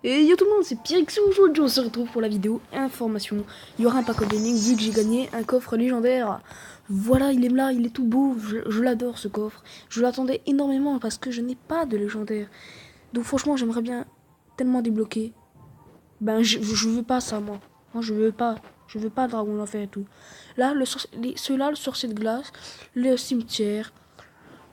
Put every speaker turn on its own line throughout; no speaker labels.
Et yo tout le monde, c'est Pierrexou. Aujourd'hui on se retrouve pour la vidéo information. Il y aura un pack opening vu que j'ai gagné un coffre légendaire. Voilà, il est là, il est tout beau, je l'adore ce coffre. Je l'attendais énormément parce que je n'ai pas de légendaire. Donc franchement j'aimerais bien tellement débloquer. Ben je veux pas ça moi. Moi je veux pas. Je veux pas dragon d'enfer et tout. Là, ceux-là, le sorcier de glace, le cimetière,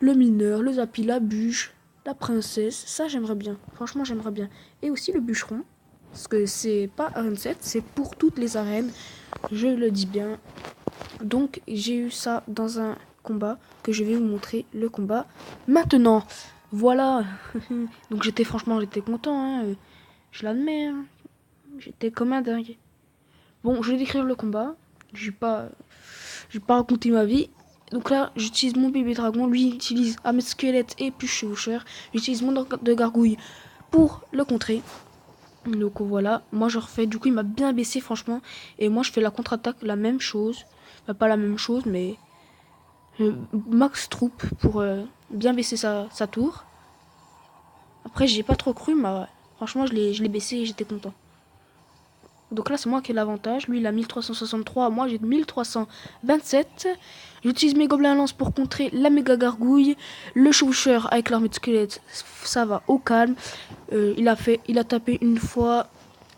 le mineur, le zapi, la bûche, la princesse, ça j'aimerais bien. Franchement j'aimerais bien. Et aussi le bûcheron. Parce que c'est pas un 7, c'est pour toutes les arènes. Je le dis bien. Donc j'ai eu ça dans un combat que je vais vous montrer le combat maintenant. Voilà. Donc j'étais content. Hein. Je l'admets. Hein. J'étais comme un dingue. Bon, je vais décrire le combat. Je vais pas raconter ma vie. Donc là, j'utilise mon bébé dragon. Lui, il utilise Ahmed Squelette et puis chevaucheur. J'utilise mon orgue de gargouille pour le contrer. Donc voilà, moi je refais, du coup il m'a bien baissé franchement. Et moi je fais la contre-attaque, la même chose. Enfin, pas la même chose, mais max troupe pour bien baisser sa tour. Après j'ai pas trop cru, mais ouais, franchement je l'ai baissé et j'étais content. Donc là c'est moi qui ai l'avantage, lui il a 1363, moi j'ai 1327. J'utilise mes gobelins à lance pour contrer la méga gargouille. Le chevaucheur avec l'armée de squelette, ça va au calme. Il a tapé une fois.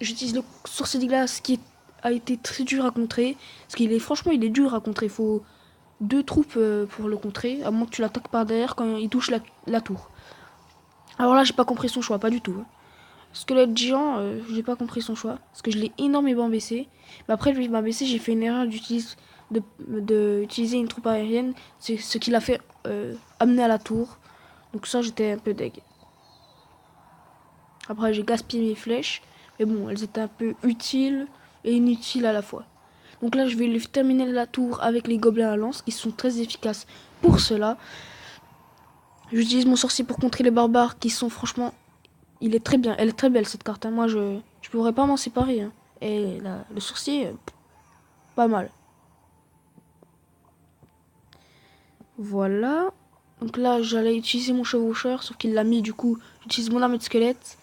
J'utilise le sorcier de glace qui a été très dur à contrer. Parce qu'il est franchement il est dur à contrer. Il faut deux troupes pour le contrer. À moins que tu l'attaques par derrière quand il touche la tour. Alors là j'ai pas compris son choix, pas du tout. Hein. Squelette géant, j'ai pas compris son choix. Parce que je l'ai énormément baissé. Mais après lui il m'a baissé, j'ai fait une erreur d'utiliser une troupe aérienne. C'est ce qui l'a fait amener à la tour. Donc ça j'étais un peu deg. Après j'ai gaspillé mes flèches. Mais bon, elles étaient un peu utiles et inutiles à la fois. Donc là je vais terminer la tour avec les gobelins à lance qui sont très efficaces pour cela. J'utilise mon sorcier pour contrer les barbares qui sont franchement... Il est très bien, elle est très belle cette carte. Hein. Moi je pourrais pas m'en séparer. Hein. Et le sorcier, pas mal. Voilà. Donc là j'allais utiliser mon chevaucheur, sauf qu'il l'a mis du coup. J'utilise mon armée de squelette.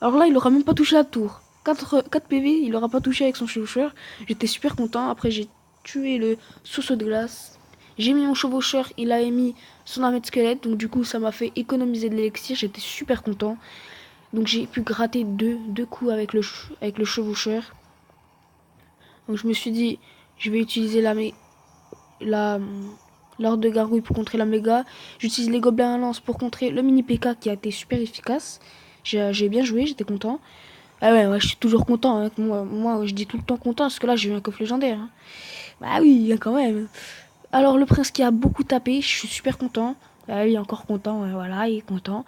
Alors là il aura même pas touché la tour. 4 PV, il aura pas touché avec son chevaucheur. J'étais super content. Après j'ai tué le sous-saut de glace. J'ai mis mon chevaucheur, il a émis son armée de squelette. Donc du coup ça m'a fait économiser de l'élixir. J'étais super content. Donc j'ai pu gratter deux coups avec le chevaucheur. Donc je me suis dit, je vais utiliser l'ordre de gargouille pour contrer la méga. J'utilise les gobelins à lance pour contrer le mini PK qui a été super efficace. J'ai bien joué, j'étais content. Ah ouais, je suis toujours content. Hein. Moi, je dis tout le temps content parce que là, j'ai eu un coffre légendaire. Hein. Bah oui, quand même. Alors, le prince qui a beaucoup tapé, je suis super content. Ah, il est encore content, ouais, voilà, il est content.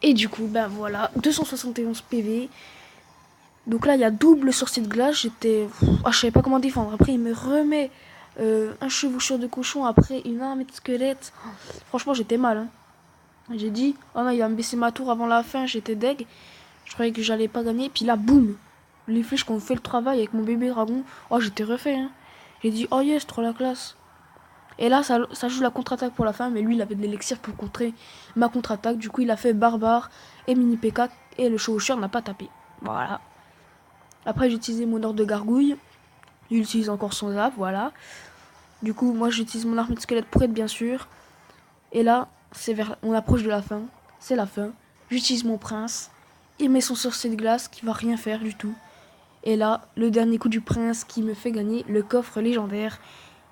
Et du coup, ben voilà, 271 PV. Donc là, il y a double sorcier de glace. Je savais pas comment défendre. Après, il me remet un chevaucheur de cochon. Après, une armée de squelettes. Franchement, j'étais mal. Hein. J'ai dit, oh non, il va me baisser ma tour avant la fin. J'étais deg. Je croyais que j'allais pas gagner. Puis là, boum. Les flèches qui ont fait le travail avec mon bébé dragon. Oh, j'étais refait. Hein. J'ai dit, oh yes, trop la classe. Et là, ça joue la contre-attaque pour la fin. Mais lui, il avait de l'élixir pour contrer ma contre-attaque. Du coup, il a fait barbare et mini PK. Et le chevaucheur n'a pas tapé. Voilà. Après, j'ai utilisé mon ordre de gargouille. Il utilise encore son zap, voilà. Du coup, moi, j'utilise mon armée de squelette pour être bien sûr. Et là, on approche de la fin. C'est la fin. J'utilise mon prince. Il met son sorcier de glace qui va rien faire du tout. Et là, le dernier coup du prince qui me fait gagner le coffre légendaire.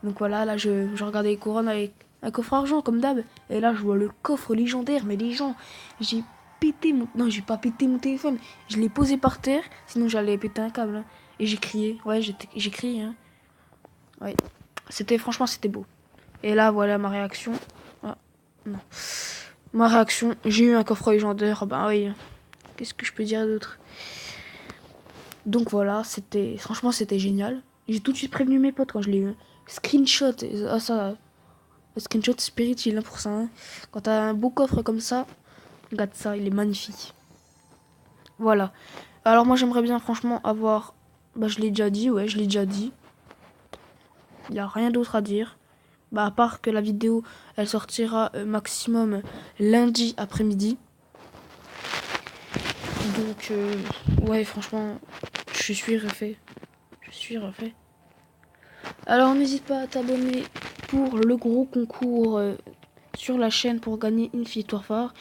Donc voilà, là, je regardais les couronnes avec un coffre argent comme d'hab. Et là, je vois le coffre légendaire. Mais les gens, j'ai pété mon... Non, j'ai pas pété mon téléphone. Je l'ai posé par terre. Sinon, j'allais péter un câble. Hein. Et j'ai crié. Ouais, j'ai crié. Hein. Ouais. Franchement, c'était beau. Et là, voilà ma réaction. Ah, non. Ma réaction, j'ai eu un coffre légendaire. Ben oui. Qu'est-ce que je peux dire d'autre? Donc voilà, franchement, c'était génial. J'ai tout de suite prévenu mes potes quand je l'ai eu. Screenshot, ah, ça, screenshot c'est utile hein, pour ça. Hein. Quand t'as un beau coffre comme ça, regarde ça, il est magnifique. Voilà. Alors moi j'aimerais bien franchement avoir... Bah je l'ai déjà dit, ouais, je l'ai déjà dit. Il n'y a rien d'autre à dire. Bah à part que la vidéo, elle sortira maximum lundi après-midi. Donc, ouais, franchement, je suis refait. Je suis refait. Alors, n'hésite pas à t'abonner pour le gros concours sur la chaîne pour gagner une victoire phare,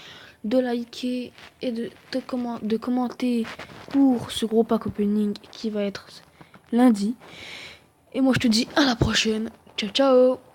de liker et de commenter pour ce gros pack opening qui va être lundi. Et moi, je te dis à la prochaine. Ciao, ciao!